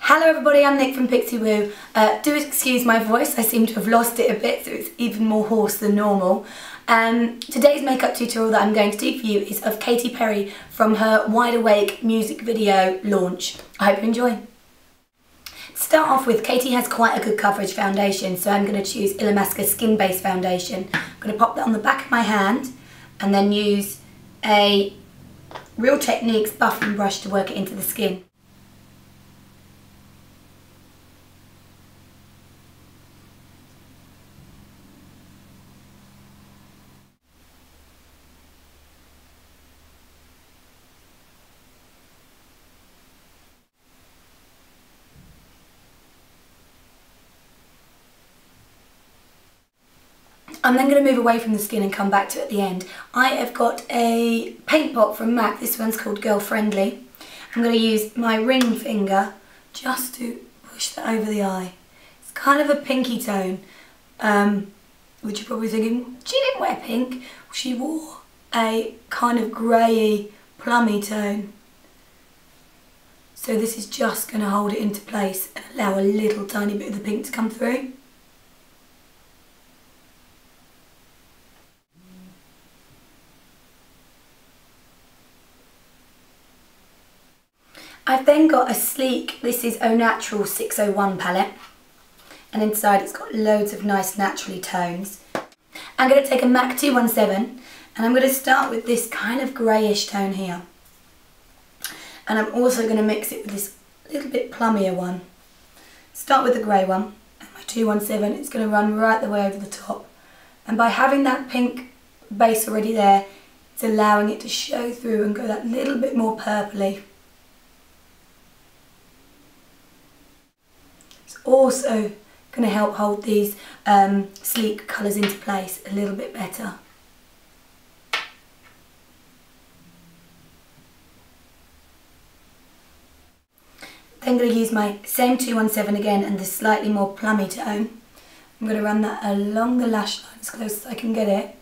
Hello everybody, I'm Nick from Pixie Woo. Do excuse my voice, I seem to have lost it a bit so it's even more hoarse than normal. Today's makeup tutorial that I'm going to do for you is of Katy Perry from her Wide Awake music video launch. I hope you enjoy. To start off with, Katy has quite a good coverage foundation, so I'm going to choose Illamasqua Skin Base Foundation. I'm going to pop that on the back of my hand and then use a Real Techniques buffing brush to work it into the skin. I'm then going to move away from the skin and come back to it at the end. I have got a paint pot from MAC, this one's called Girl Friendly. I'm going to use my ring finger just to push that over the eye. It's kind of a pinky tone, which you're probably thinking, she didn't wear pink. She wore a kind of greyy, plummy tone. So this is just going to hold it into place and allow a little tiny bit of the pink to come through. I've then got a sleek, this is Au Natural 601 palette, and inside it's got loads of nice naturally tones. I'm going to take a MAC 217 and I'm going to start with this kind of greyish tone here. And I'm also going to mix it with this little bit plummier one. Start with the grey one, and my 217 is going to run right the way over the top. And by having that pink base already there, it's allowing it to show through and go that little bit more purpley. Also going to help hold these sleek colours into place a little bit better. Then going to use my same 217 again and the slightly more plummy tone. I'm going to run that along the lash line as close as I can get it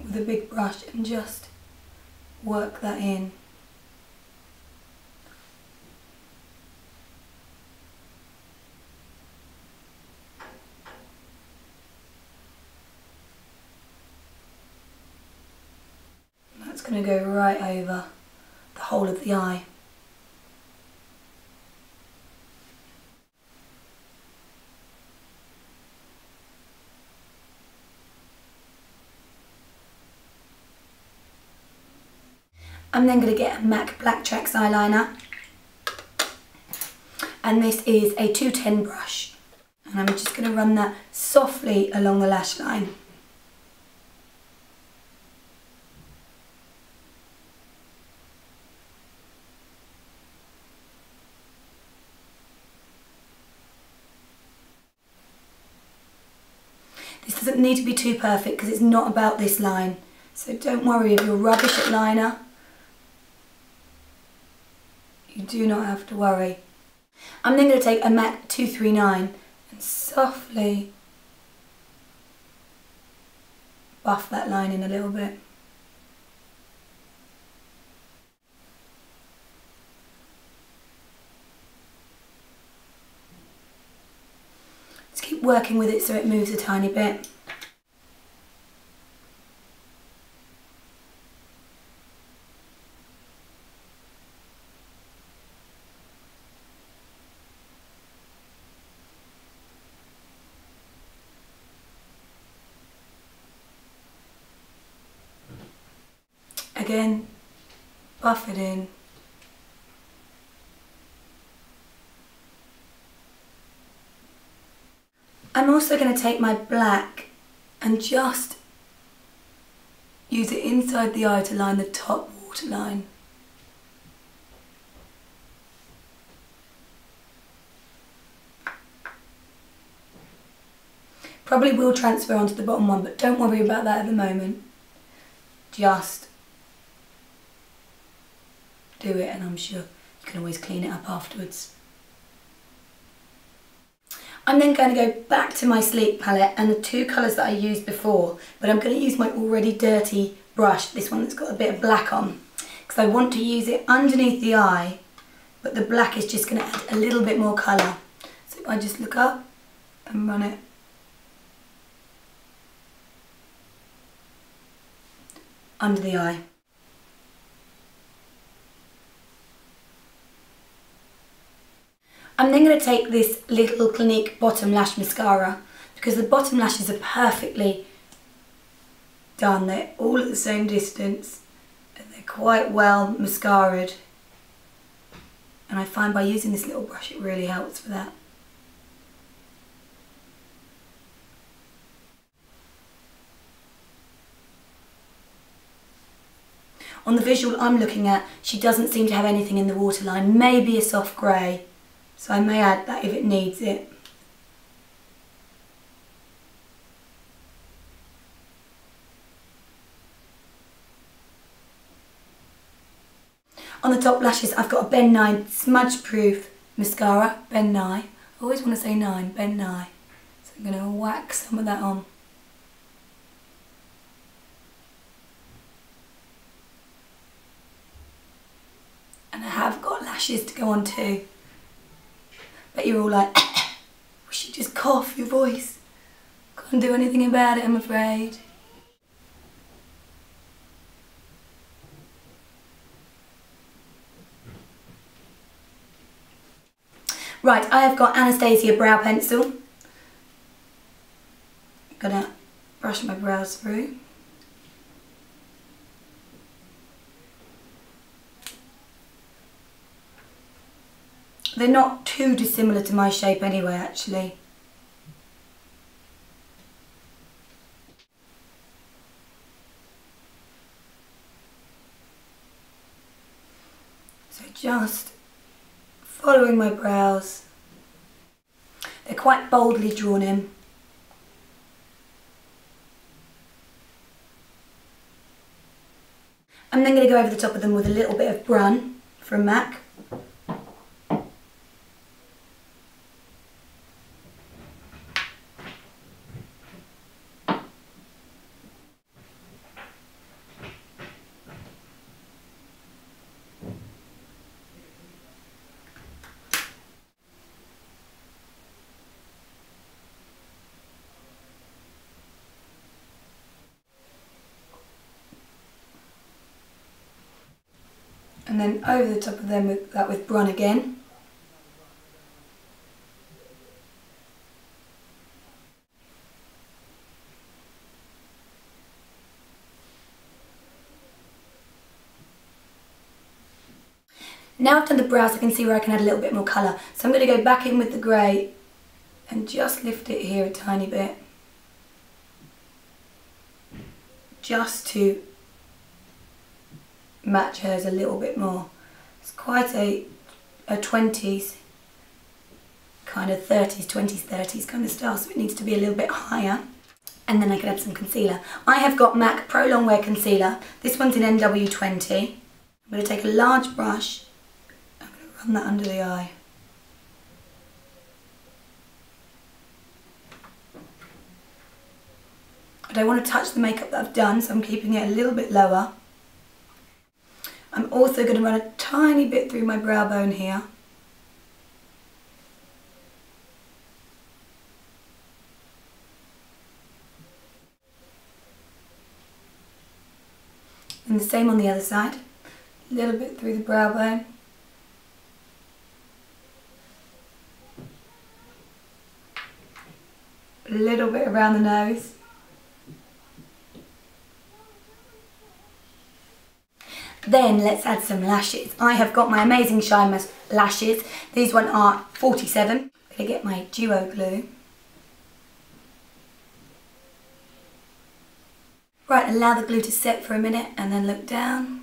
with a big brush and just work that in. It's going to go right over the whole of the eye. I'm then going to get a MAC Blacktracks Eyeliner, and this is a 210 brush, and I'm just going to run that softly along the lash line. This doesn't need to be too perfect because it's not about this line. So don't worry if you're rubbish at liner. You do not have to worry. I'm then going to take a MAC 239 and softly buff that line in a little bit. Just keep working with it so it moves a tiny bit. Again, buff it in. I'm also going to take my black and just use it inside the eye to line the top waterline. Probably will transfer onto the bottom one, but don't worry about that at the moment. Just do it and I'm sure you can always clean it up afterwards. I'm then going to go back to my sleek palette and the two colours that I used before, but I'm going to use my already dirty brush, this one that's got a bit of black on, because because I want to use it underneath the eye, but the black is just going to add a little bit more colour. So if I just look up and run it under the eye. I'm then going to take this little Clinique Bottom Lash Mascara, because the bottom lashes are perfectly done. They're all at the same distance and they're quite well mascaraed. And I find by using this little brush it really helps for that. On the visual I'm looking at, she doesn't seem to have anything in the waterline, maybe a soft grey. So I may add that if it needs it. On the top lashes I've got a Nye Smudge Proof Mascara, Nye. I always want to say Nye. So I'm going to whack some of that on. And I have got lashes to go on too. But you're all like, we should just cough your voice. Can't do anything about it, I'm afraid. Right, I have got Anastasia brow pencil. I'm gonna brush my brows through. They're not too dissimilar to my shape anyway, actually. So just following my brows. They're quite boldly drawn in. I'm then going to go over the top of them with a little bit of Brun from MAC. And then over the top of them with Brun again. Now I've done the brows, I can see where I can add a little bit more colour. So I'm going to go back in with the grey and just lift it here a tiny bit. Just to match hers a little bit more. It's quite a 20s kind of 30s, 20s, 30s kind of style, so it needs to be a little bit higher. And then I can add some concealer. I have got MAC Pro Longwear Concealer. This one's in NW20. I'm going to take a large brush. I'm going to run that under the eye. I don't want to touch the makeup that I've done, so I'm keeping it a little bit lower. I'm also going to run a tiny bit through my brow bone here. And the same on the other side. A little bit through the brow bone. A little bit around the nose. Then let's add some lashes. I have got my Amazing Shine lashes. These ones are 47. I'm going to get my duo glue. Right, allow the glue to set for a minute and then look down.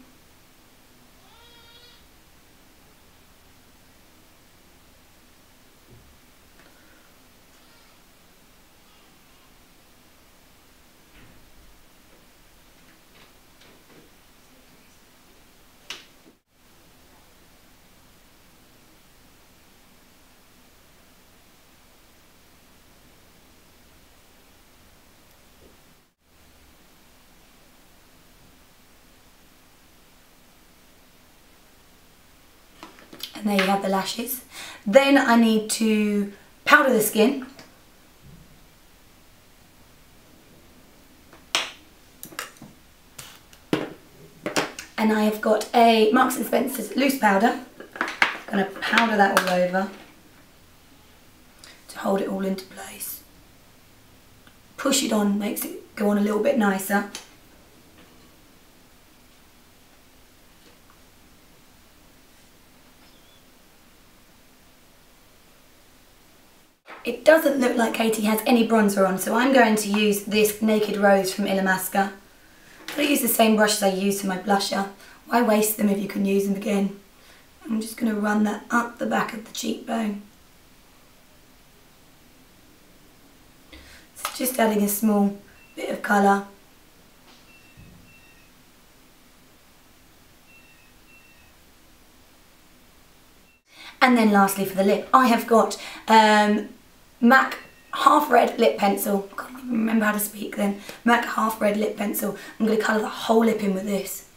And there you have the lashes. Then I need to powder the skin. And I have got a Marks & Spencer's loose powder. I'm going to powder that all over to hold it all into place. Push it on, makes it go on a little bit nicer. It doesn't look like Katy has any bronzer on, so I'm going to use this Naked Rose from Illamasqua. I'm going to use the same brush as I used for my blusher. Why waste them if you can use them again? I'm just going to run that up the back of the cheekbone. So just adding a small bit of colour. And then lastly for the lip, I have got MAC Half Red Lip Pencil. I can't even remember how to speak then. MAC Half Red Lip Pencil. I'm going to colour the whole lip in with this.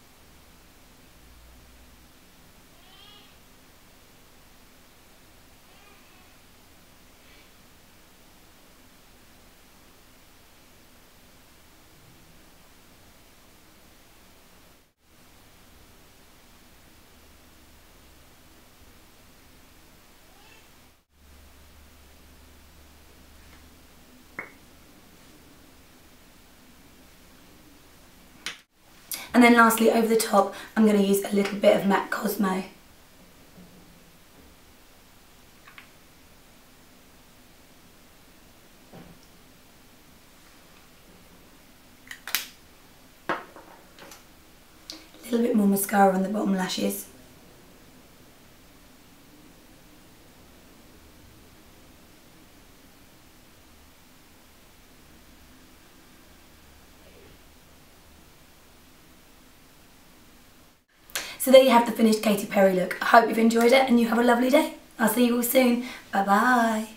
And then lastly, over the top, I'm going to use a little bit of MAC Cosmo. A little bit more mascara on the bottom lashes. So there you have the finished Katy Perry look. I hope you've enjoyed it and you have a lovely day. I'll see you all soon. Bye bye.